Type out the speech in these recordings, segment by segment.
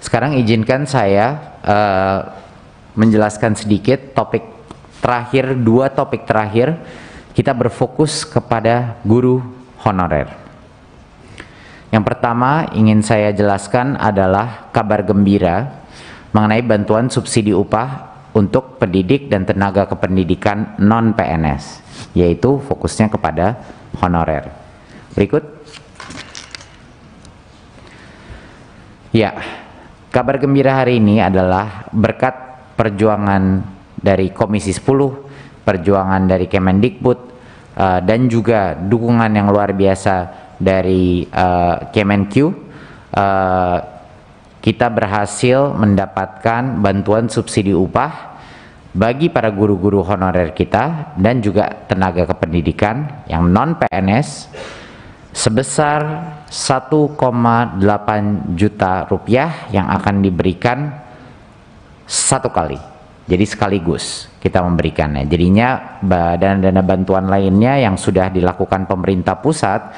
Sekarang izinkan saya menjelaskan sedikit topik terakhir, dua topik terakhir. Kita berfokus kepada guru honorer. Yang pertama ingin saya jelaskan adalah kabar gembira mengenai bantuan subsidi upah untuk pendidik dan tenaga kependidikan non-PNS, yaitu fokusnya kepada honorer. Berikut. Ya, kabar gembira hari ini adalah berkat perjuangan dari Komisi 10, perjuangan dari Kemendikbud, dan juga dukungan yang luar biasa dari Kemenq. Kita berhasil mendapatkan bantuan subsidi upah bagi para guru-guru honorer kita dan juga tenaga kependidikan yang non-PNS sebesar 1,8 juta rupiah yang akan diberikan satu kali. Jadi sekaligus kita memberikannya. Jadinya dana bantuan lainnya yang sudah dilakukan pemerintah pusat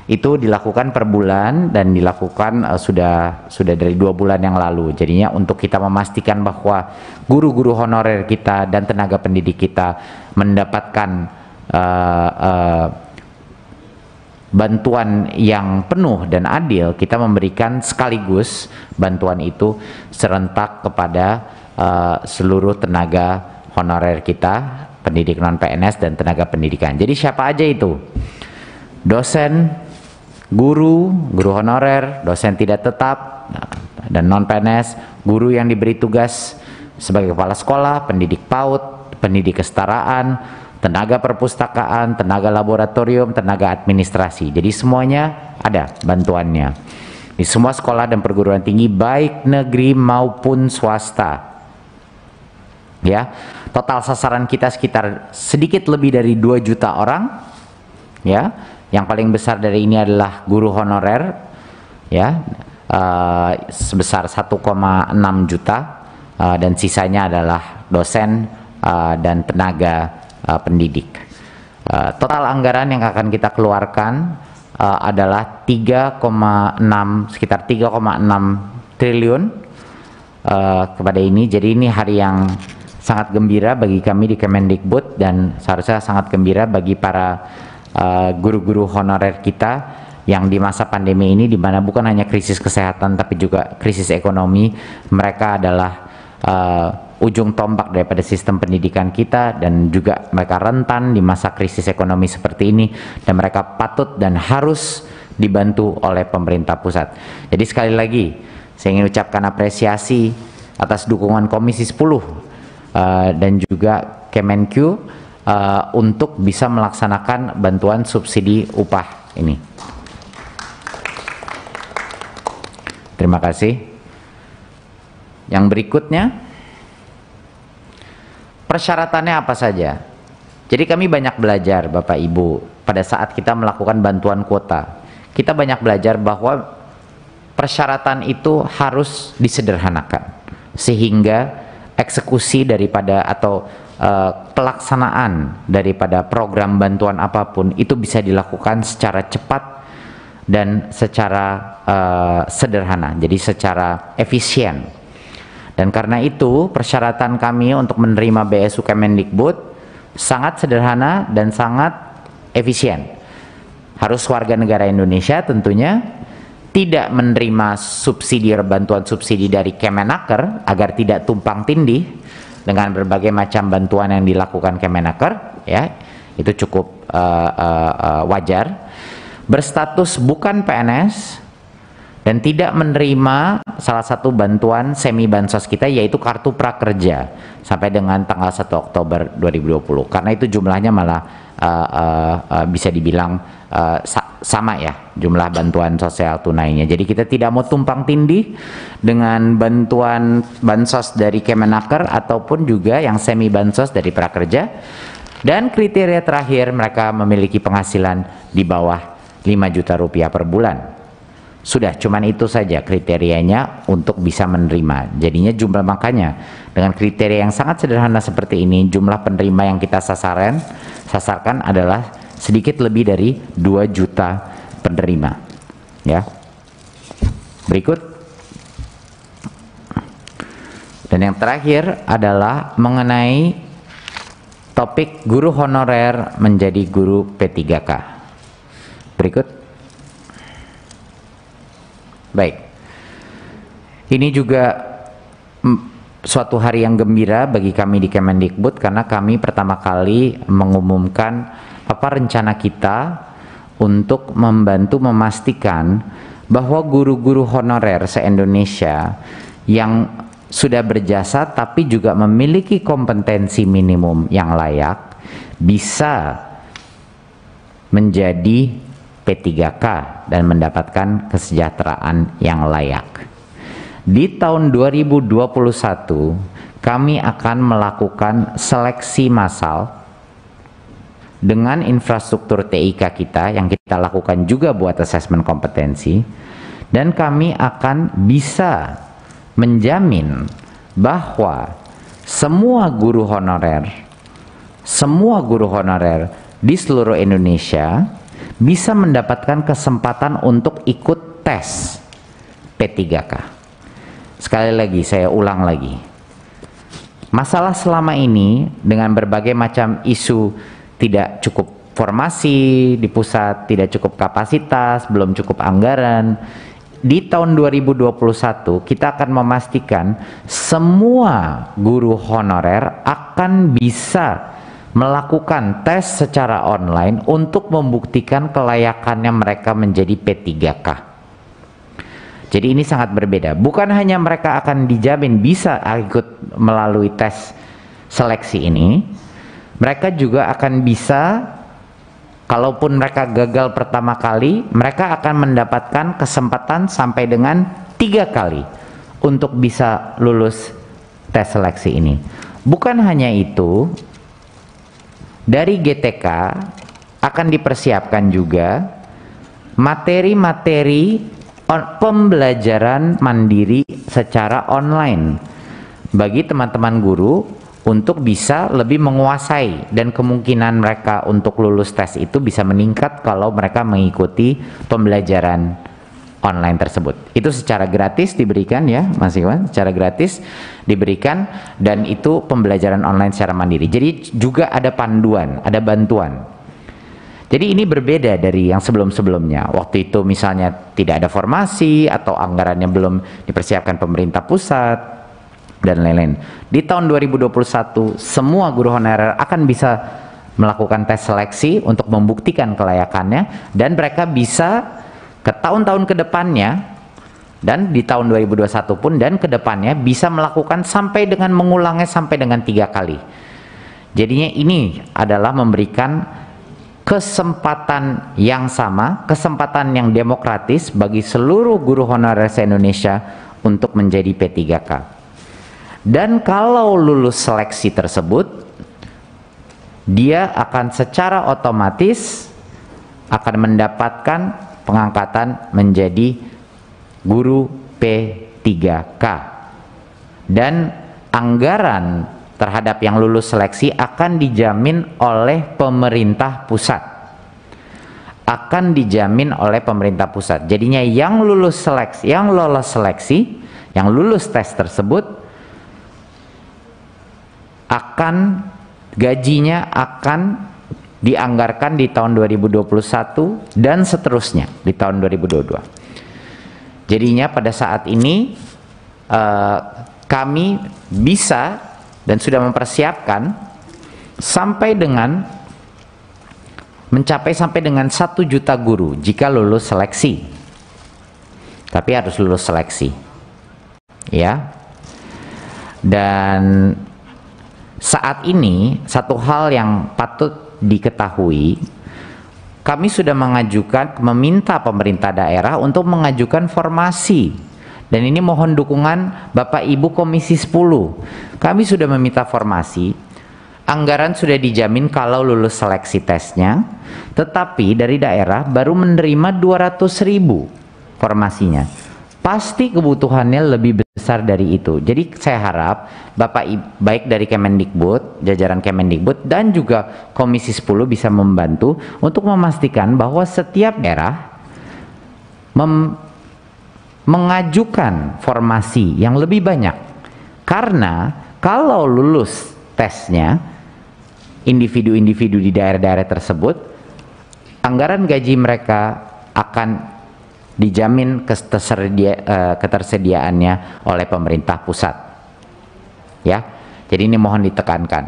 itu dilakukan per bulan dan dilakukan sudah dari 2 bulan yang lalu. Jadinya untuk kita memastikan bahwa guru-guru honorer kita dan tenaga pendidik kita mendapatkan bantuan yang penuh dan adil, kita memberikan sekaligus bantuan itu serentak kepada seluruh tenaga honorer kita, pendidik non-PNS dan tenaga pendidikan. Jadi siapa aja itu? Dosen, guru honorer, dosen tidak tetap, dan non-PNS, guru yang diberi tugas sebagai kepala sekolah, pendidik PAUD, pendidik kesetaraan, tenaga perpustakaan, tenaga laboratorium, tenaga administrasi. Jadi semuanya ada bantuannya. Di semua sekolah dan perguruan tinggi baik negeri maupun swasta. Ya, total sasaran kita sekitar sedikit lebih dari 2 juta orang. Ya, yang paling besar dari ini adalah guru honorer, ya, sebesar 1,6 juta, dan sisanya adalah dosen dan tenaga pendidik. Total anggaran yang akan kita keluarkan adalah sekitar 3,6 triliun kepada ini. Jadi ini hari yang sangat gembira bagi kami di Kemendikbud dan seharusnya sangat gembira bagi para guru-guru honorer kita yang di masa pandemi ini, di mana bukan hanya krisis kesehatan tapi juga krisis ekonomi, mereka adalah ujung tombak daripada sistem pendidikan kita dan juga mereka rentan di masa krisis ekonomi seperti ini dan mereka patut dan harus dibantu oleh pemerintah pusat. Jadi sekali lagi saya ingin ucapkan apresiasi atas dukungan Komisi 10 dan juga Kemenq untuk bisa melaksanakan bantuan subsidi upah ini. Terima kasih. Yang berikutnya, persyaratannya apa saja? Jadi kami banyak belajar Bapak Ibu pada saat kita melakukan bantuan kuota. Kita banyak belajar bahwa persyaratan itu harus disederhanakan sehingga eksekusi daripada atau pelaksanaan daripada program bantuan apapun itu bisa dilakukan secara cepat dan secara sederhana, jadi secara efisien. Dan karena itu persyaratan kami untuk menerima BSU Kemendikbud sangat sederhana dan sangat efisien. Harus warga negara Indonesia tentunya, tidak menerima subsidi bantuan subsidi dari Kemenaker agar tidak tumpang tindih dengan berbagai macam bantuan yang dilakukan Kemenaker, ya itu cukup wajar. Berstatus bukan PNS dan tidak menerima salah satu bantuan semi bansos kita yaitu kartu prakerja sampai dengan tanggal 1 Oktober 2020. Karena itu jumlahnya malah bisa dibilang sama ya jumlah bantuan sosial tunainya. Jadi kita tidak mau tumpang tindih dengan bantuan bansos dari Kemenaker ataupun juga yang semi bansos dari prakerja. Dan kriteria terakhir, mereka memiliki penghasilan di bawah 5 juta rupiah per bulan. Sudah, cuman itu saja kriterianya untuk bisa menerima. Jadinya jumlah, makanya dengan kriteria yang sangat sederhana seperti ini, jumlah penerima yang kita sasarkan adalah sedikit lebih dari 2 juta penerima. Ya. Berikut. Dan yang terakhir adalah mengenai topik guru honorer menjadi guru P3K. Berikut. Baik. Ini juga suatu hari yang gembira bagi kami di Kemendikbud, karena kami pertama kali mengumumkan apa rencana kita untuk membantu memastikan bahwa guru-guru honorer se-Indonesia yang sudah berjasa tapi juga memiliki kompetensi minimum yang layak bisa menjadi P3K dan mendapatkan kesejahteraan yang layak. Di tahun 2021 kami akan melakukan seleksi massal dengan infrastruktur TIK kita yang kita lakukan juga buat asesmen kompetensi, dan kami akan bisa menjamin bahwa semua guru honorer di seluruh Indonesia bisa mendapatkan kesempatan untuk ikut tes P3K. Sekali lagi, saya ulang lagi. Masalah selama ini dengan berbagai macam isu, tidak cukup formasi di pusat, tidak cukup kapasitas, belum cukup anggaran. Di tahun 2021 kita akan memastikan semua guru honorer akan bisa melakukan tes secara online untuk membuktikan kelayakannya mereka menjadi P3K. Jadi ini sangat berbeda. Bukan hanya mereka akan dijamin bisa ikut melalui tes seleksi ini, mereka juga akan bisa, kalaupun mereka gagal pertama kali, mereka akan mendapatkan kesempatan sampai dengan 3 kali untuk bisa lulus tes seleksi ini. Bukan hanya itu, dari GTK akan dipersiapkan juga materi-materi pembelajaran mandiri secara online bagi teman-teman guru untuk bisa lebih menguasai, dan kemungkinan mereka untuk lulus tes itu bisa meningkat kalau mereka mengikuti pembelajaran online tersebut. Itu secara gratis diberikan ya Mas Iwan, secara gratis diberikan, dan itu pembelajaran online secara mandiri. Jadi juga ada panduan, ada bantuan. Jadi ini berbeda dari yang sebelum-sebelumnya. Waktu itu misalnya tidak ada formasi atau anggarannya belum dipersiapkan pemerintah pusat dan lain-lain. Di tahun 2021 semua guru honorer akan bisa melakukan tes seleksi untuk membuktikan kelayakannya, dan mereka bisa ke tahun-tahun ke depannya, dan di tahun 2021 pun dan ke depannya bisa melakukan sampai dengan mengulangnya sampai dengan 3 kali. Jadinya ini adalah memberikan kesempatan yang sama, kesempatan yang demokratis bagi seluruh guru honorer se-Indonesia untuk menjadi P3K. Dan kalau lulus seleksi tersebut, dia akan secara otomatis akan mendapatkan pengangkatan menjadi guru P3K. Dan anggaran terhadap yang lulus seleksi akan dijamin oleh pemerintah pusat. Akan dijamin oleh pemerintah pusat. Jadinya yang lulus seleksi, yang lolos seleksi, yang lulus tes tersebut akan gajinya akan dianggarkan di tahun 2021 dan seterusnya di tahun 2022. Jadinya pada saat ini kami bisa dan sudah mempersiapkan sampai dengan mencapai sampai dengan 1 juta guru jika lulus seleksi. Tapi harus lulus seleksi. Ya. Dan saat ini satu hal yang patut diketahui, kami sudah meminta pemerintah daerah untuk mengajukan formasi. Dan ini mohon dukungan Bapak Ibu Komisi 10. Kami sudah meminta formasi. Anggaran sudah dijamin kalau lulus seleksi tesnya. Tetapi dari daerah baru menerima 200.000 formasinya. Pasti kebutuhannya lebih besar dari itu. Jadi saya harap Bapak baik dari Kemendikbud, jajaran Kemendikbud, dan juga Komisi 10 bisa membantu untuk memastikan bahwa setiap daerah mengajukan formasi yang lebih banyak Karena kalau lulus tesnya individu-individu di daerah-daerah tersebut, anggaran gaji mereka akan dijamin ketersediaannya oleh pemerintah pusat. Ya, jadi ini mohon ditekankan.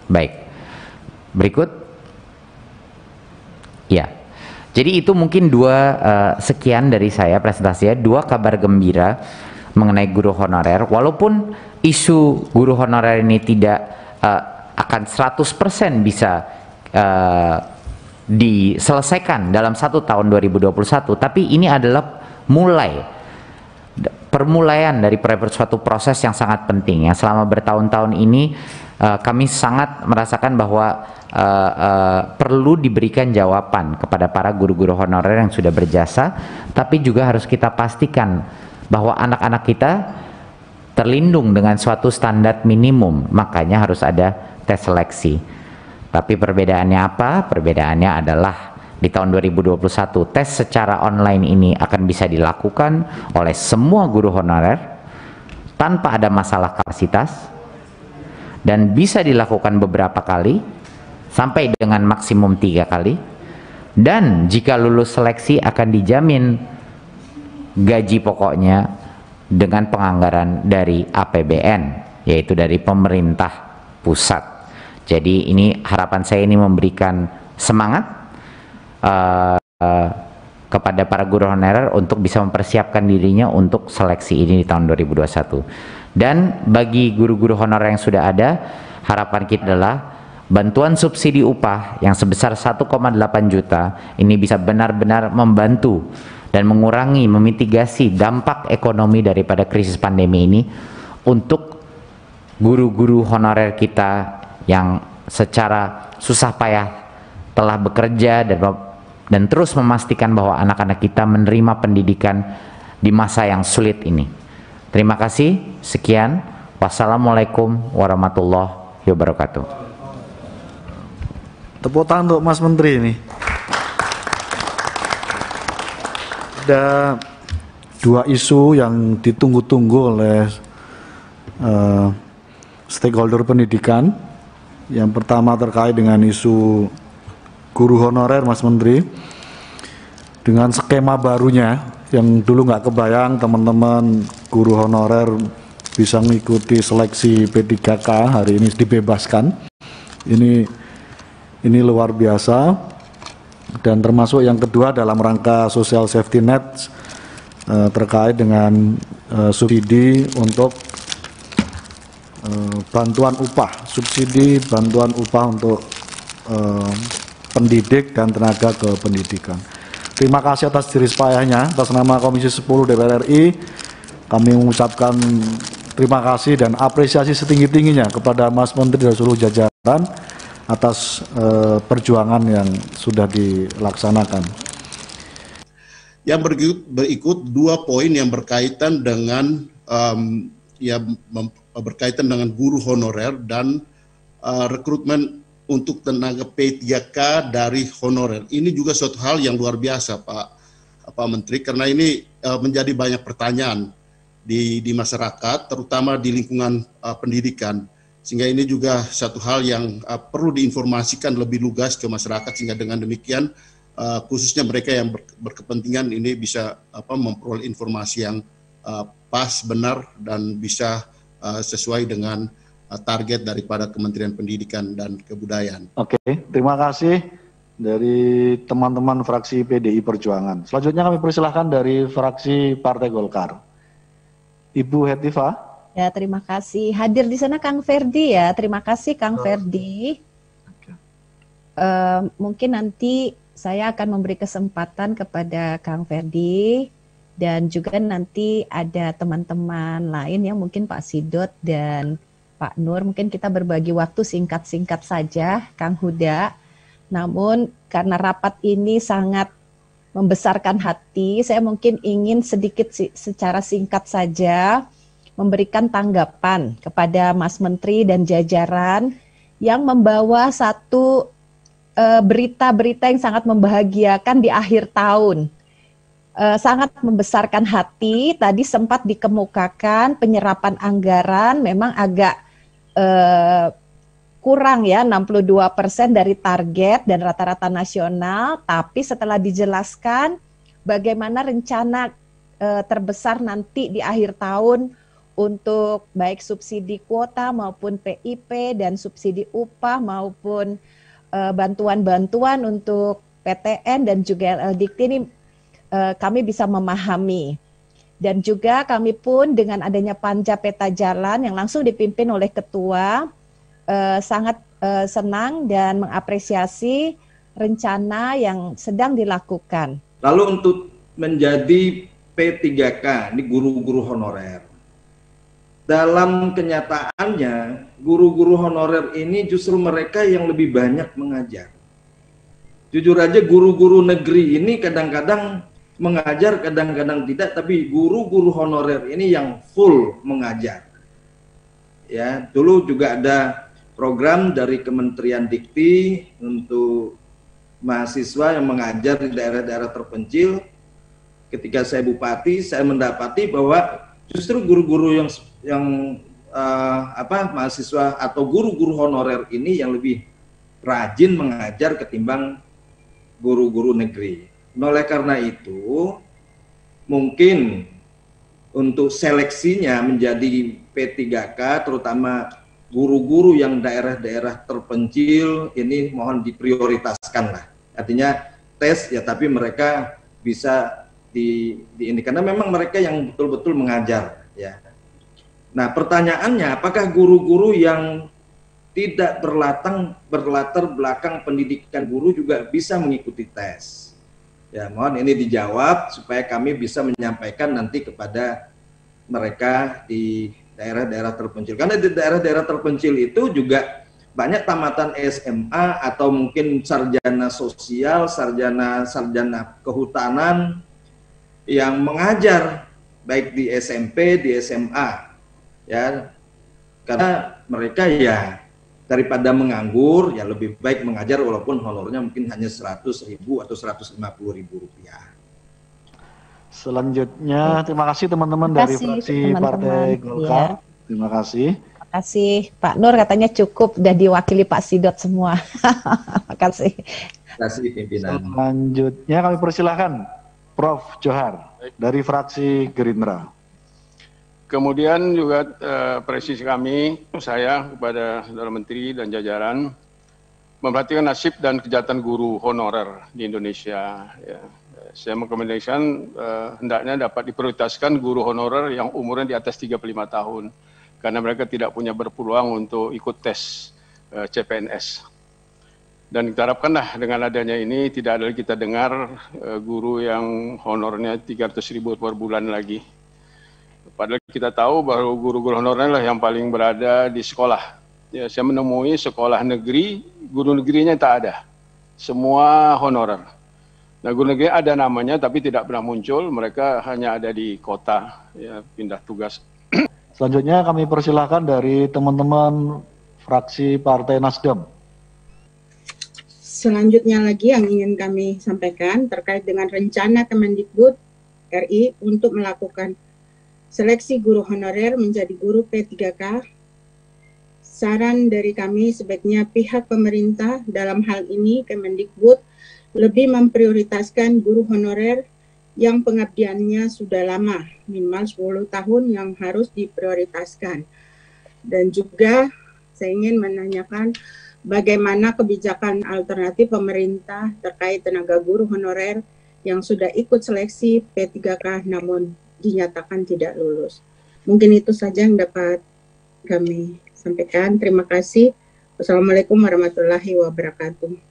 Baik, berikut. Ya, jadi itu mungkin sekian dari saya presentasinya, 2 kabar gembira mengenai guru honorer. Walaupun isu guru honorer ini tidak akan 100% bisa diselesaikan dalam 1 tahun 2021, tapi ini adalah permulaian dari suatu proses yang sangat penting, yang selama bertahun-tahun ini kami sangat merasakan bahwa perlu diberikan jawaban kepada para guru-guru honorer yang sudah berjasa, tapi juga harus kita pastikan bahwa anak-anak kita terlindung dengan suatu standar minimum, makanya harus ada tes seleksi. Tapi perbedaannya apa? Perbedaannya adalah di tahun 2021 tes secara online ini akan bisa dilakukan oleh semua guru honorer tanpa ada masalah kapasitas, dan bisa dilakukan beberapa kali sampai dengan maksimum 3 kali, dan jika lulus seleksi akan dijamin gaji pokoknya dengan penganggaran dari APBN, yaitu dari pemerintah pusat. Jadi ini harapan saya ini memberikan semangat kepada para guru honorer untuk bisa mempersiapkan dirinya untuk seleksi ini di tahun 2021. Dan bagi guru-guru honorer yang sudah ada, harapan kita adalah bantuan subsidi upah yang sebesar 1,8 juta ini bisa benar-benar membantu dan mengurangi, memitigasi dampak ekonomi daripada krisis pandemi ini untuk guru-guru honorer kita yang secara susah payah telah bekerja dan terus memastikan bahwa anak-anak kita menerima pendidikan di masa yang sulit ini. Terima kasih, sekian. Wassalamualaikum warahmatullahi wabarakatuh. Tepuk tangan untuk Mas Menteri ini. Ada 2 isu yang ditunggu-tunggu oleh stakeholder pendidikan. Yang pertama terkait dengan isu guru honorer, Mas Menteri, dengan skema barunya yang dulu nggak kebayang teman-teman guru honorer bisa mengikuti seleksi P3K, hari ini dibebaskan. Ini luar biasa. Dan termasuk yang kedua dalam rangka social safety net terkait dengan subsidi untuk bantuan upah, subsidi bantuan upah untuk pendidik dan tenaga kependidikan. Terima kasih atas jerih payahnya. Atas nama Komisi 10 DPR RI, kami mengucapkan terima kasih dan apresiasi setinggi-tingginya kepada Mas Menteri dan seluruh jajaran atas perjuangan yang sudah dilaksanakan. Yang berikut 2 poin yang berkaitan dengan berkaitan dengan guru honorer dan rekrutmen untuk tenaga P3K dari honorer. Ini juga suatu hal yang luar biasa, Pak Menteri, karena ini menjadi banyak pertanyaan di masyarakat, terutama di lingkungan pendidikan. Sehingga ini juga satu hal yang perlu diinformasikan lebih lugas ke masyarakat, sehingga dengan demikian khususnya mereka yang berkepentingan ini bisa memperoleh informasi yang pas, benar, dan bisa sesuai dengan target daripada Kementerian Pendidikan dan Kebudayaan. Oke, terima kasih dari teman-teman fraksi PDI Perjuangan. Selanjutnya kami persilahkan dari fraksi Partai Golkar. Ibu Hetiva. Ya, terima kasih. Hadir di sana Kang Ferdi ya. Terima kasih Kang Ferdi. Mungkin nanti saya akan memberi kesempatan kepada Kang Ferdi dan juga nanti ada teman-teman lain yang mungkin Pak Sidot dan Pak Nur, mungkin kita berbagi waktu singkat-singkat saja, Kang Huda. Namun karena rapat ini sangat membesarkan hati, saya mungkin ingin sedikit secara singkat saja memberikan tanggapan kepada Mas Menteri dan jajaran yang membawa satu berita-berita yang sangat membahagiakan di akhir tahun. sangat membesarkan hati. Tadi sempat dikemukakan penyerapan anggaran memang agak kurang ya, 62% dari target dan rata-rata nasional. Tapi setelah dijelaskan bagaimana rencana terbesar nanti di akhir tahun untuk baik subsidi kuota maupun PIP dan subsidi upah maupun bantuan-bantuan untuk PTN dan juga LLDIKT ini kami bisa memahami. Dan juga kami pun dengan adanya Panja Peta Jalan yang langsung dipimpin oleh Ketua sangat senang dan mengapresiasi rencana yang sedang dilakukan. Lalu untuk menjadi P3K, ini guru-guru honorer. Dalam kenyataannya, guru-guru honorer ini justru mereka yang lebih banyak mengajar. Jujur aja guru-guru negeri ini kadang-kadang mengajar, kadang-kadang tidak, tapi guru-guru honorer ini yang full mengajar. Ya, dulu juga ada program dari Kementerian Dikti untuk mahasiswa yang mengajar di daerah-daerah terpencil. Ketika saya bupati, saya mendapati bahwa justru guru-guru yang mahasiswa atau guru-guru honorer ini yang lebih rajin mengajar ketimbang guru-guru negeri. Oleh karena itu, mungkin untuk seleksinya menjadi P3K, terutama guru-guru yang daerah-daerah terpencil, ini mohon diprioritaskan lah. Artinya tes ya, tapi mereka bisa ini karena memang mereka yang betul-betul mengajar ya. Nah, pertanyaannya apakah guru-guru yang tidak berlatar belakang pendidikan guru juga bisa mengikuti tes? Ya, mohon ini dijawab supaya kami bisa menyampaikan nanti kepada mereka di daerah-daerah terpencil. Karena di daerah-daerah terpencil itu juga banyak tamatan SMA atau mungkin sarjana sosial, sarjana kehutanan yang mengajar baik di SMP, di SMA, ya, karena mereka ya daripada menganggur ya lebih baik mengajar walaupun honornya mungkin hanya 100.000 atau 150.000 rupiah. Selanjutnya terima kasih teman-teman dari fraksi Partai Golkar. Ya. Terima kasih. Terima kasih Pak Nur, katanya cukup udah diwakili Pak Sidot semua. Terima kasih. Terima kasih pimpinan. Selanjutnya kami persilahkan Prof. Johar dari fraksi Gerindra. Kemudian juga presisi kami, saya kepada Saudara Menteri dan jajaran memperhatikan nasib dan kejahatan guru honorer di Indonesia. Ya. Saya merekomendasikan hendaknya dapat diprioritaskan guru honorer yang umurnya di atas 35 tahun karena mereka tidak punya berpeluang untuk ikut tes CPNS. Dan kita harapkanlah dengan adanya ini tidak ada kita dengar guru yang honornya 300.000 per bulan lagi. Padahal kita tahu bahwa guru-guru honorer lah yang paling berada di sekolah. Ya, saya menemui sekolah negeri, guru negerinya tak ada. Semua honorer. Nah, guru negeri ada namanya tapi tidak pernah muncul, mereka hanya ada di kota, ya, pindah tugas. Selanjutnya kami persilahkan dari teman-teman fraksi Partai Nasdem. Selanjutnya lagi yang ingin kami sampaikan terkait dengan rencana Kemendikbud RI untuk melakukan seleksi guru honorer menjadi guru P3K. Saran dari kami sebaiknya pihak pemerintah dalam hal ini Kemendikbud lebih memprioritaskan guru honorer yang pengabdiannya sudah lama, minimal 10 tahun yang harus diprioritaskan. Dan juga saya ingin menanyakan bagaimana kebijakan alternatif pemerintah terkait tenaga guru honorer yang sudah ikut seleksi P3K namun dinyatakan tidak lulus. Mungkin itu saja yang dapat kami sampaikan. Terima kasih. Wassalamualaikum warahmatullahi wabarakatuh.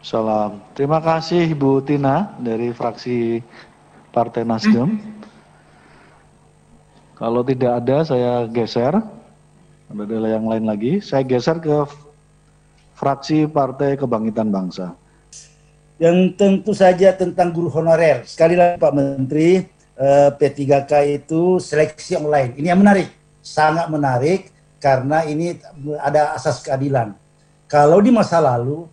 Salam. Terima kasih Ibu Tina dari fraksi Partai Nasdem. Kalau tidak ada saya geser. Ada yang lain lagi. Saya geser ke fraksi Partai Kebangkitan Bangsa. Yang tentu saja tentang guru honorer. Sekali lagi Pak Menteri, P3K itu seleksi online. Ini yang menarik, sangat menarik karena ini ada asas keadilan. Kalau di masa lalu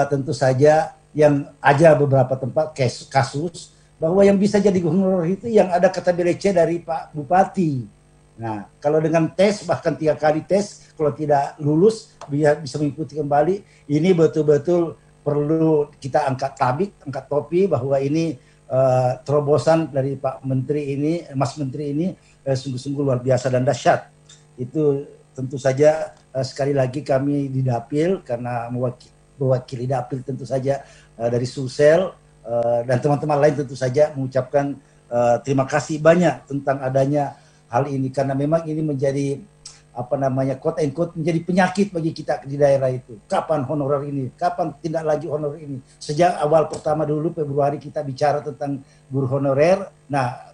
tentu saja yang ada beberapa tempat kasus bahwa yang bisa jadi guru honorer itu yang ada kata BLC dari Pak Bupati. Nah, kalau dengan tes bahkan 3 kali tes, kalau tidak lulus bisa mengikuti kembali. Ini betul-betul perlu kita angkat tabik, angkat topi bahwa ini terobosan dari Pak Menteri ini, Mas Menteri ini sungguh-sungguh luar biasa dan dahsyat. Itu tentu saja sekali lagi kami di Dapil karena mewakili Dapil tentu saja dari Sulsel dan teman-teman lain tentu saja mengucapkan terima kasih banyak tentang adanya hal ini karena memang ini menjadi quote and quote menjadi penyakit bagi kita di daerah itu. Kapan honorer ini? Kapan tindak lanjut honorer ini? Sejak awal pertama dulu Februari kita bicara tentang guru honorer. Nah,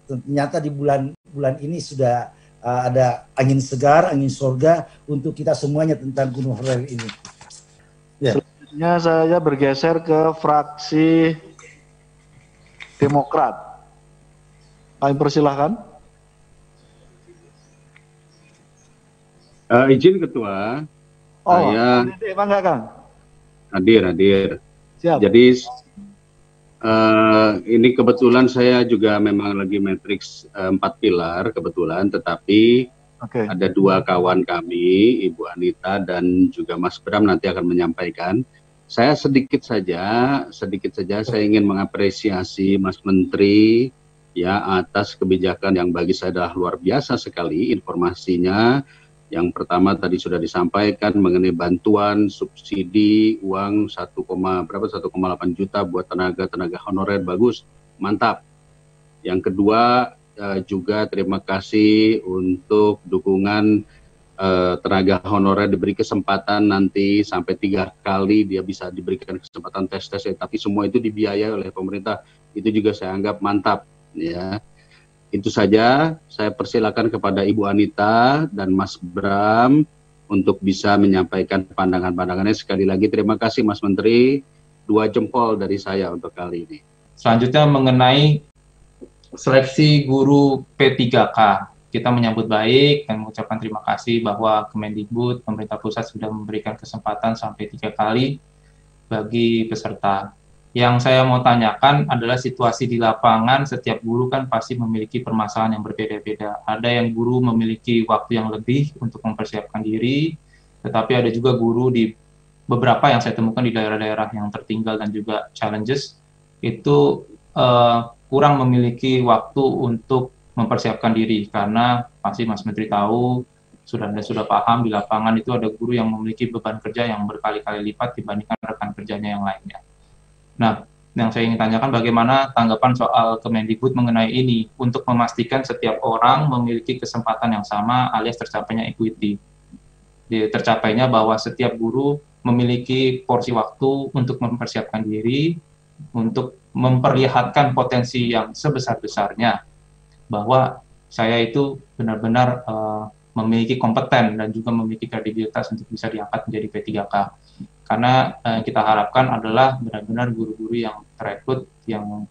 ternyata di bulan ini sudah ada angin segar, angin surga untuk kita semuanya tentang guru honorer ini. Ya. Selanjutnya saya bergeser ke fraksi Demokrat. Kami persilahkan. Izin Ketua, saya hadir. Siap. Jadi ini kebetulan saya juga memang lagi matriks 4 pilar kebetulan, tetapi ada 2 kawan kami, Ibu Anita dan juga Mas Bram nanti akan menyampaikan. Saya sedikit saja saya ingin mengapresiasi Mas Menteri ya atas kebijakan yang bagi saya adalah luar biasa sekali informasinya. Yang pertama tadi sudah disampaikan mengenai bantuan subsidi uang 1,8 juta buat tenaga honorer, bagus, mantap. Yang kedua juga terima kasih untuk dukungan tenaga honorer diberi kesempatan nanti sampai 3 kali dia bisa diberikan kesempatan tes ya, tapi semua itu dibiayai oleh pemerintah, itu juga saya anggap mantap ya. Itu saja, saya persilakan kepada Ibu Anita dan Mas Bram untuk bisa menyampaikan pandangan-pandangannya. Sekali lagi terima kasih Mas Menteri, 2 jempol dari saya untuk kali ini. Selanjutnya mengenai seleksi guru P3K, kita menyambut baik dan mengucapkan terima kasih bahwa Kemendikbud, pemerintah pusat sudah memberikan kesempatan sampai 3 kali bagi peserta. Yang saya mau tanyakan adalah situasi di lapangan, setiap guru kan pasti memiliki permasalahan yang berbeda-beda. Ada yang guru memiliki waktu yang lebih untuk mempersiapkan diri, tetapi ada juga guru di beberapa yang saya temukan di daerah-daerah yang tertinggal dan juga challenges, itu kurang memiliki waktu untuk mempersiapkan diri, karena pasti Mas Menteri tahu, Anda sudah paham, di lapangan itu ada guru yang memiliki beban kerja yang berkali-kali lipat dibandingkan rekan kerjanya yang lainnya. Nah, yang saya ingin tanyakan bagaimana tanggapan soal Kemendikbud mengenai ini untuk memastikan setiap orang memiliki kesempatan yang sama alias tercapainya equity. Tercapainya bahwa setiap guru memiliki porsi waktu untuk mempersiapkan diri, untuk memperlihatkan potensi yang sebesar-besarnya, bahwa saya itu benar-benar memiliki kompeten dan juga memiliki kredibilitas untuk bisa diangkat menjadi P3K. Karena kita harapkan adalah benar-benar guru-guru yang terekrut yang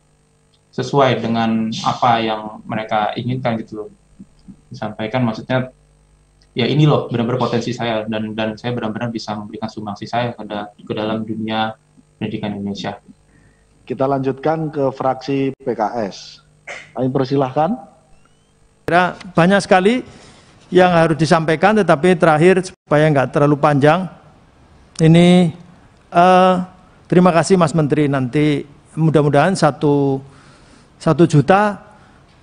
sesuai dengan apa yang mereka inginkan gitu loh. Disampaikan maksudnya ya ini loh benar-benar potensi saya dan saya benar-benar bisa memberikan sumbangsi saya ke dalam dunia pendidikan Indonesia. Kita lanjutkan ke fraksi PKS. Kami persilahkan. Banyak sekali yang harus disampaikan, tetapi terakhir supaya nggak terlalu panjang. Ini terima kasih Mas Menteri, nanti mudah-mudahan 1 juta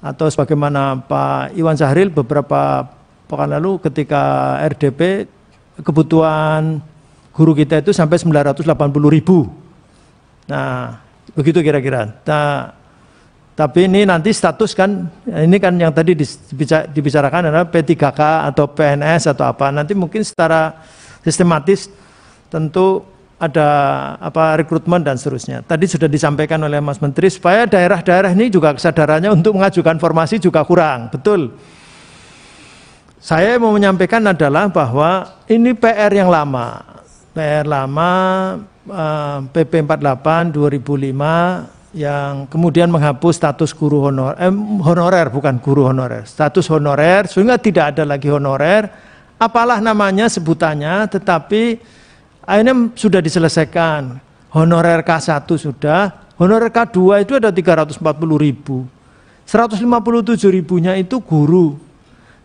atau sebagaimana Pak Iwan Syahril beberapa pekan lalu ketika RDP kebutuhan guru kita itu sampai 980.000. Nah, begitu kira-kira. Nah, tapi ini nanti status kan, ini kan yang tadi dibicarakan adalah P3K atau PNS atau apa. Nanti mungkin secara sistematis tentu ada rekrutmen dan seterusnya. Tadi sudah disampaikan oleh Mas Menteri supaya daerah-daerah ini juga kesadarannya untuk mengajukan formasi juga kurang. Betul. Saya mau menyampaikan adalah bahwa ini PR yang lama. PR lama PP 48 2005 yang kemudian menghapus status guru honorer, bukan guru honorer. Status honorer sehingga tidak ada lagi honorer. Apalah namanya sebutannya, tetapi akhirnya sudah diselesaikan. honorer K1 sudah, honorer K2 itu ada 340.000. 157.000-nya itu guru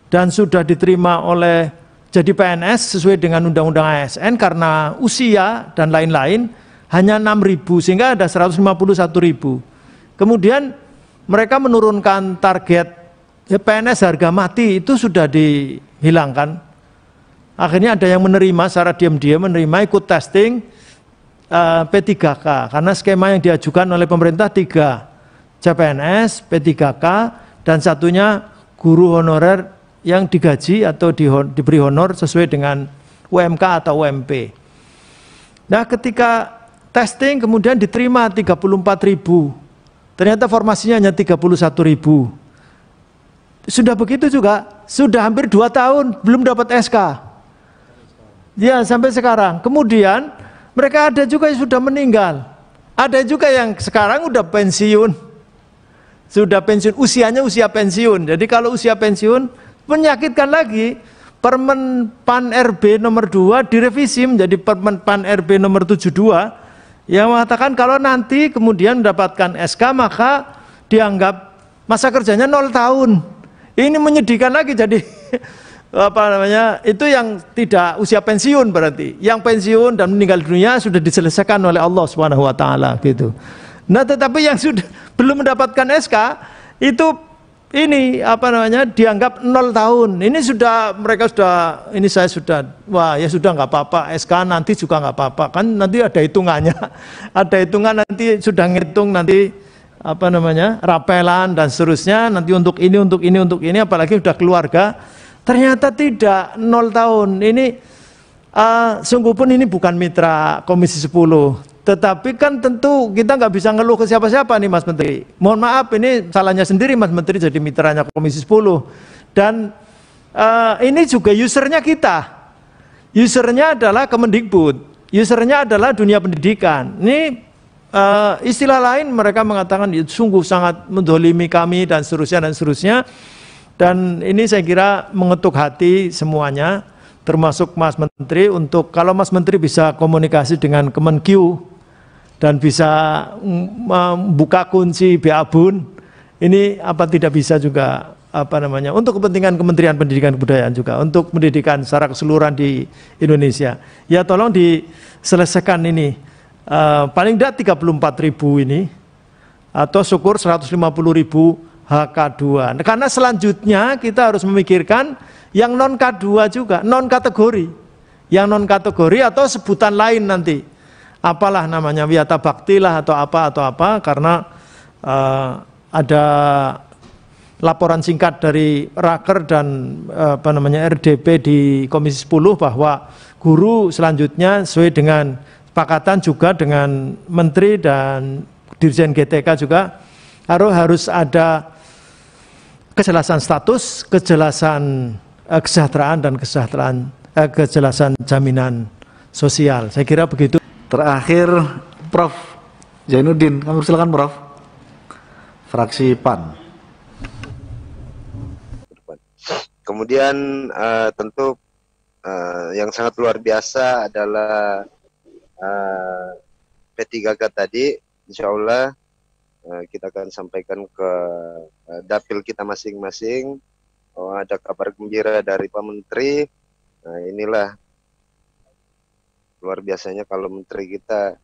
dan sudah diterima oleh jadi PNS sesuai dengan Undang-Undang ASN karena usia dan lain-lain hanya 6.000 sehingga ada 151.000. Kemudian mereka menurunkan target PNS harga mati itu sudah dihilangkan. Akhirnya ada yang menerima secara diam-diam menerima ikut testing P3K karena skema yang diajukan oleh pemerintah 3. CPNS, P3K, dan satunya guru honorer yang digaji atau diberi honor sesuai dengan UMK atau UMP. Nah, ketika testing kemudian diterima 34.000, ternyata formasinya hanya 31.000. Sudah begitu juga, sudah hampir 2 tahun belum dapat SK. Ya, sampai sekarang. Kemudian mereka ada juga yang sudah meninggal. Ada juga yang sekarang udah pensiun. Sudah pensiun, usianya usia pensiun. Jadi kalau usia pensiun, menyakitkan lagi, Permen PAN RB nomor 2 direvisi menjadi Permen PAN RB nomor 72, yang mengatakan kalau nanti kemudian mendapatkan SK, maka dianggap masa kerjanya 0 tahun. Ini menyedihkan lagi, jadi itu yang tidak usia pensiun berarti. Yang pensiun dan meninggal dunia sudah diselesaikan oleh Allah SWT gitu. Nah, tetapi yang sudah belum mendapatkan SK itu dianggap 0 tahun. Ini sudah mereka sudah saya sudah wah ya sudah nggak apa-apa, SK nanti juga nggak apa-apa, kan nanti ada hitungannya. Ada hitungan nanti sudah ngitung nanti rapelan dan seterusnya nanti untuk ini apalagi sudah keluarga. Ternyata tidak 0 tahun. Ini sungguh pun ini bukan mitra Komisi 10. Tetapi kan tentu kita nggak bisa ngeluh ke siapa-siapa nih Mas Menteri. Mohon maaf ini salahnya sendiri Mas Menteri jadi mitranya Komisi 10. Dan ini juga usernya kita. Usernya adalah Kemendikbud. Usernya adalah dunia pendidikan. Ini istilah lain mereka mengatakan sungguh sangat mendolimi kami dan seterusnya. Dan ini saya kira mengetuk hati semuanya, termasuk Mas Menteri untuk kalau Mas Menteri bisa komunikasi dengan Kemenkyu dan bisa membuka kunci BABUN, ini apa tidak bisa juga untuk kepentingan Kementerian Pendidikan dan Kebudayaan juga untuk pendidikan secara keseluruhan di Indonesia. Ya tolong diselesaikan ini paling tidak 34.000 ini atau syukur 150.000 HK2. Karena selanjutnya kita harus memikirkan yang non K2 juga, non kategori. Yang non kategori atau sebutan lain nanti. Apalah namanya, wiyata bakti lah atau apa karena ada laporan singkat dari Raker dan RDP di Komisi 10 bahwa guru selanjutnya sesuai dengan kesepakatan juga dengan Menteri dan Dirjen GTK juga harus ada kejelasan status, kejelasan kesejahteraan dan kejelasan jaminan sosial. Saya kira begitu. Terakhir Prof. Zainuddin, kami silakan Prof. Fraksi PAN. Kemudian tentu yang sangat luar biasa adalah P3K tadi, insya Allah kita akan sampaikan ke dapil kita masing-masing. Ada kabar gembira dari Pak Menteri. Nah, inilah luar biasanya kalau menteri kita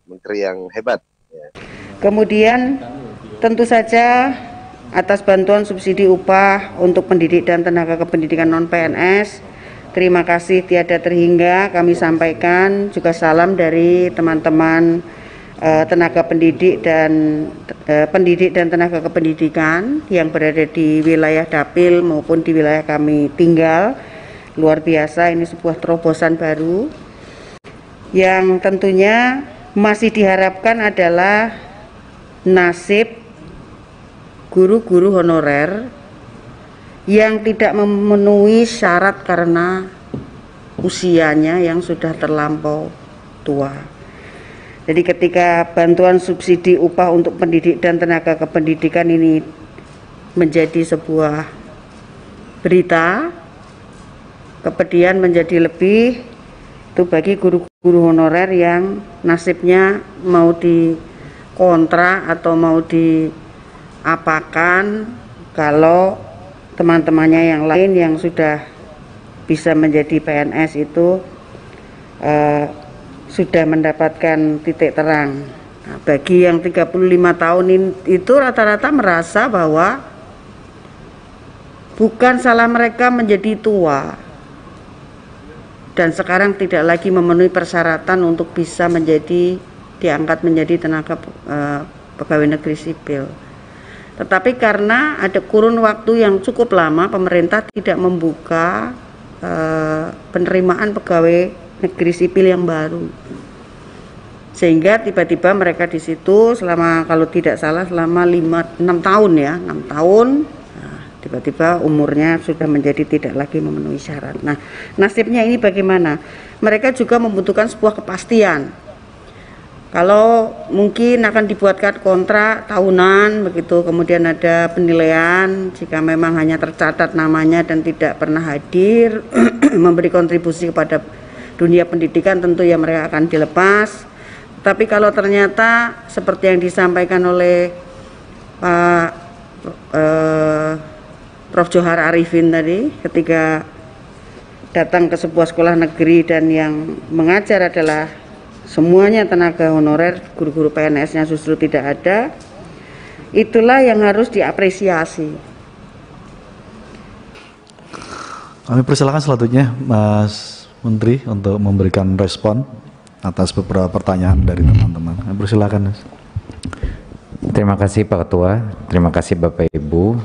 menteri yang hebat. Ya. Kemudian tentu saja atas bantuan subsidi upah untuk pendidik dan tenaga kependidikan non PNS, terima kasih tiada terhingga kami sampaikan juga salam dari teman-teman tenaga pendidik dan tenaga kependidikan yang berada di wilayah dapil maupun di wilayah kami tinggal. Luar biasa, ini sebuah terobosan baru yang tentunya masih diharapkan adalah nasib guru-guru honorer yang tidak memenuhi syarat karena usianya yang sudah terlampau tua. Jadi ketika bantuan subsidi upah untuk pendidik dan tenaga kependidikan ini menjadi sebuah berita, kepedihan menjadi lebih itu bagi guru guru honorer yang nasibnya mau dikontrak atau mau diapakan kalau teman-temannya yang lain yang sudah bisa menjadi PNS itu sudah mendapatkan titik terang. Nah, bagi yang 35 tahun itu rata-rata merasa bahwa bukan salah mereka menjadi tua dan sekarang tidak lagi memenuhi persyaratan untuk bisa diangkat menjadi tenaga pegawai negeri sipil. Tetapi karena ada kurun waktu yang cukup lama, pemerintah tidak membuka penerimaan pegawai negeri sipil yang baru, sehingga tiba-tiba mereka di situ selama, kalau tidak salah, selama 6 tahun ya, 6 tahun, nah, tiba-tiba umurnya sudah menjadi tidak lagi memenuhi syarat. Nah, nasibnya ini bagaimana? Mereka juga membutuhkan sebuah kepastian. Kalau mungkin akan dibuatkan kontrak tahunan begitu, kemudian ada penilaian jika memang hanya tercatat namanya dan tidak pernah hadir memberi kontribusi kepada dunia pendidikan, tentu ya mereka akan dilepas. Tapi kalau ternyata seperti yang disampaikan oleh Pak Prof. Johar Arifin tadi, ketika datang ke sebuah sekolah negeri dan yang mengajar adalah semuanya tenaga honorer, guru-guru PNS-nya justru tidak ada, itulah yang harus diapresiasi. Kami persilakan selanjutnya Mas Menteri untuk memberikan respon atas beberapa pertanyaan dari teman-teman. Persilakan, Mas. Terima kasih Pak Ketua, terima kasih Bapak Ibu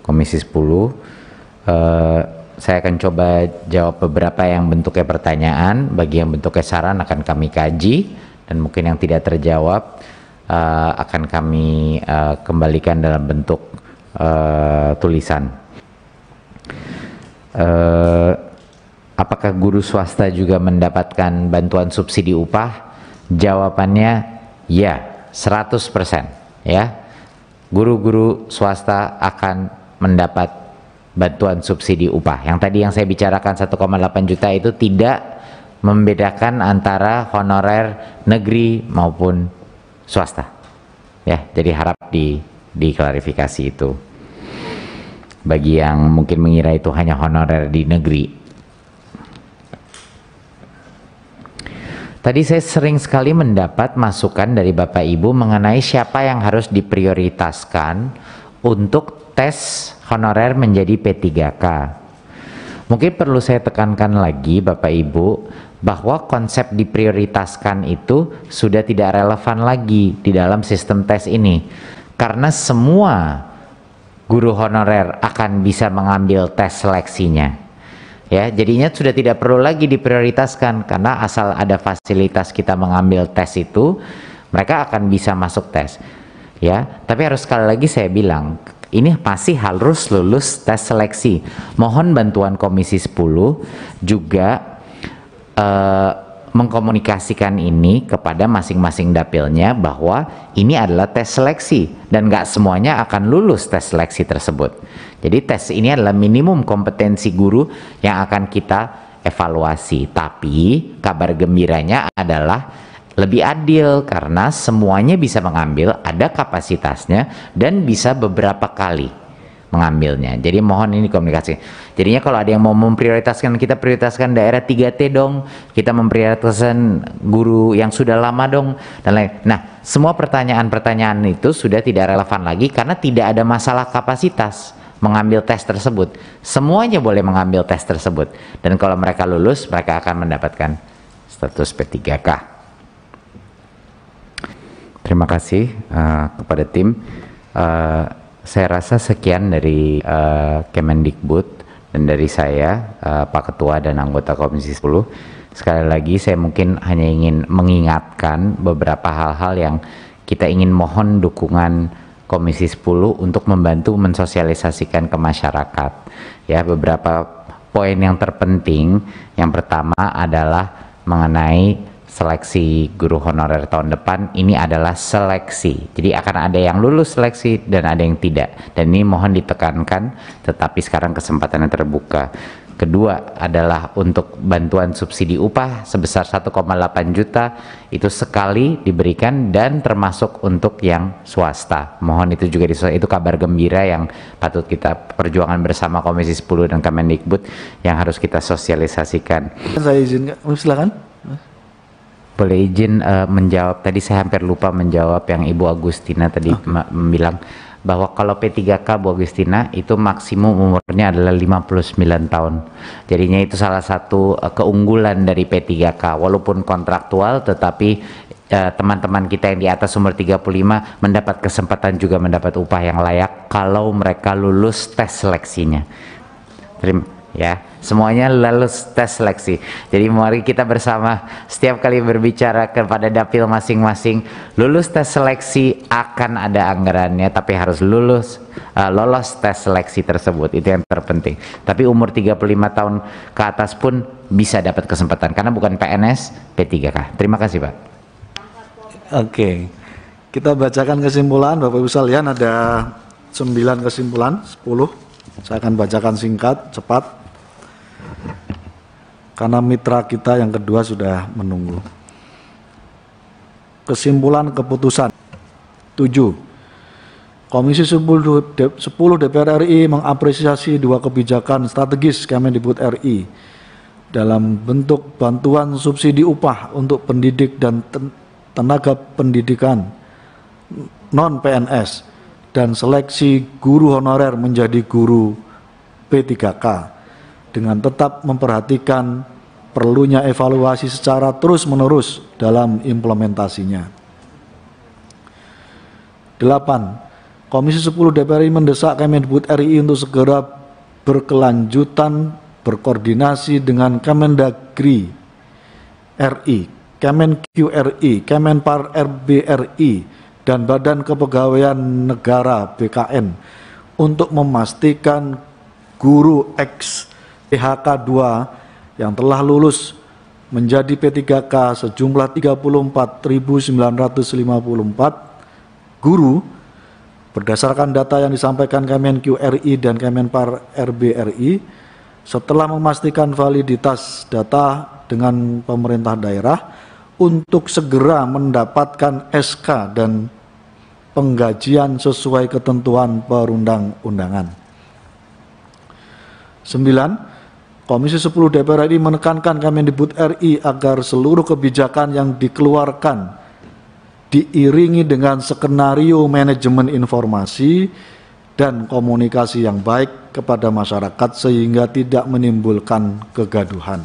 Komisi 10. Saya akan coba jawab beberapa yang bentuknya pertanyaan. Bagi yang bentuknya saran akan kami kaji, dan mungkin yang tidak terjawab akan kami kembalikan dalam bentuk tulisan. Apakah guru swasta juga mendapatkan bantuan subsidi upah? Jawabannya ya, 100% ya. Guru-guru swasta akan mendapat bantuan subsidi upah. Yang tadi yang saya bicarakan 1,8 juta itu tidak membedakan antara honorer negeri maupun swasta. Ya, jadi harap diklarifikasi itu. Bagi yang mungkin mengira itu hanya honorer di negeri. Tadi saya sering sekali mendapat masukan dari Bapak Ibu mengenai siapa yang harus diprioritaskan untuk tes honorer menjadi P3K. Mungkin perlu saya tekankan lagi Bapak Ibu bahwa konsep diprioritaskan itu sudah tidak relevan lagi di dalam sistem tes ini, karena semua guru honorer akan bisa mengambil tes seleksinya. Ya, jadinya sudah tidak perlu lagi diprioritaskan, karena asal ada fasilitas kita mengambil tes itu, mereka akan bisa masuk tes. Ya, tapi harus sekali lagi saya bilang, ini masih harus lulus tes seleksi. Mohon bantuan Komisi 10 juga mengkomunikasikan ini kepada masing-masing dapilnya bahwa ini adalah tes seleksi dan nggak semuanya akan lulus tes seleksi tersebut. Jadi tes ini adalah minimum kompetensi guru yang akan kita evaluasi. Tapi kabar gembiranya adalah lebih adil karena semuanya bisa mengambil, ada kapasitasnya dan bisa beberapa kali mengambilnya. Jadi mohon ini komunikasi. Jadinya kalau ada yang mau memprioritaskan, kita prioritaskan daerah 3T dong, kita memprioritaskan guru yang sudah lama dong, dan lain. Nah, semua pertanyaan-pertanyaan itu sudah tidak relevan lagi karena tidak ada masalah kapasitas mengambil tes tersebut. Semuanya boleh mengambil tes tersebut, dan kalau mereka lulus, mereka akan mendapatkan status P3K. Terima kasih kepada tim. Saya rasa sekian dari Kemendikbud dan dari saya, Pak Ketua dan anggota Komisi 10. Sekali lagi saya mungkin hanya ingin mengingatkan beberapa hal-hal yang kita ingin mohon dukungan Komisi 10 untuk membantu mensosialisasikan ke masyarakat. Ya, beberapa poin yang terpenting. Yang pertama adalah mengenai seleksi guru honorer tahun depan. Ini adalah seleksi, jadi akan ada yang lulus seleksi dan ada yang tidak, dan ini mohon ditekankan, tetapi sekarang kesempatannya terbuka. Kedua adalah untuk bantuan subsidi upah sebesar 1,8 juta itu sekali diberikan dan termasuk untuk yang swasta. Mohon itu juga itu kabar gembira yang patut kita perjuangan bersama Komisi 10 dan Kemendikbud yang harus kita sosialisasikan. Saya izin, silakan. Boleh izin menjawab, tadi saya hampir lupa menjawab yang Ibu Agustina tadi bilang bahwa kalau P3K Bu Agustina itu maksimum umurnya adalah 59 tahun. Jadinya itu salah satu keunggulan dari P3K, walaupun kontraktual tetapi teman-teman kita yang di atas umur 35 mendapat kesempatan juga mendapat upah yang layak kalau mereka lulus tes seleksinya. Ya, semuanya lulus tes seleksi. Jadi mari kita bersama setiap kali berbicara kepada dapil masing-masing, lulus tes seleksi akan ada anggarannya, tapi harus lolos tes seleksi tersebut. Itu yang terpenting. Tapi umur 35 tahun ke atas pun bisa dapat kesempatan karena bukan PNS, P3K. Terima kasih, Pak. Oke. Kita bacakan kesimpulan, Bapak Ibu sekalian, ada 9 kesimpulan, 10. Saya akan bacakan singkat, cepat. Karena mitra kita yang kedua sudah menunggu. Kesimpulan keputusan 7. Komisi 10 DPR RI mengapresiasi 2 kebijakan strategis Kemendikbud RI dalam bentuk bantuan subsidi upah untuk pendidik dan tenaga pendidikan non-PNS dan seleksi guru honorer menjadi guru P3K dengan tetap memperhatikan perlunya evaluasi secara terus-menerus dalam implementasinya. 8. Komisi 10 DPR RI mendesak Kemendikbud RI untuk segera berkelanjutan berkoordinasi dengan Kemendagri RI, Kemenq RI, Kemenpar RB RI, dan Badan Kepegawaian Negara BKN untuk memastikan guru ex PHK 2 yang telah lulus menjadi P3K sejumlah 34.954 guru berdasarkan data yang disampaikan Kemenq RI dan Kemenpar RB RI setelah memastikan validitas data dengan pemerintah daerah untuk segera mendapatkan SK dan penggajian sesuai ketentuan perundang-undangan. 9. Komisi 10 DPR RI menekankan Kemendikbud RI agar seluruh kebijakan yang dikeluarkan diiringi dengan skenario manajemen informasi dan komunikasi yang baik kepada masyarakat sehingga tidak menimbulkan kegaduhan.